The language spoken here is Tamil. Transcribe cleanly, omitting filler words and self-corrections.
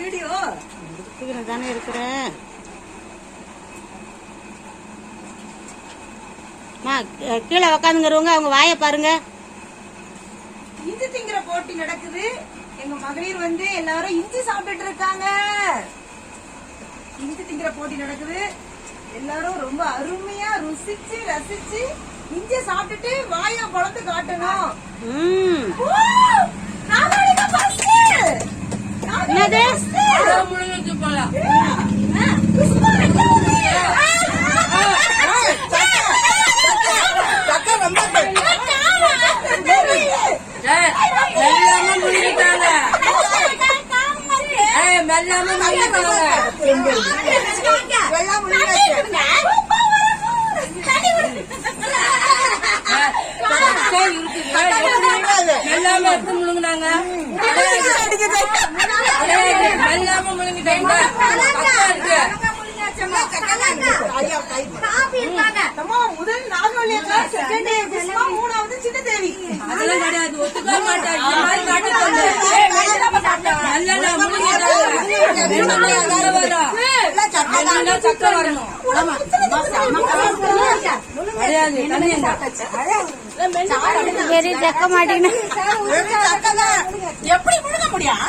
வீடியோ தானே இருக்கிறேன். கீழே உக்காந்துங்கிறவங்க அவங்க வாய பாருங்க. இஞ்சி திங்கிற போட்டி நடக்குது. எங்க மகளிர் வந்து எல்லாரும் இஞ்சி சாப்பிட்டு இருக்காங்க. இஞ்சி திங்கிற போட்டி நடக்குது. எல்லாரும் ரொம்ப அருமையா ருசிச்சு ரசிச்சு இஞ்சி சாப்பிட்டுட்டு வாய குழந்தை காட்டணும். முதல் நாகவல்லியா, மூணாவது சின்ன தேவி. அதெல்லாம் கிடையாது, ஒத்துக்க மாட்டாங்க. சக்கரை வரணும். ஜக்க மாட்டீங்கன்னா எப்படி முழுங்க முடியும்?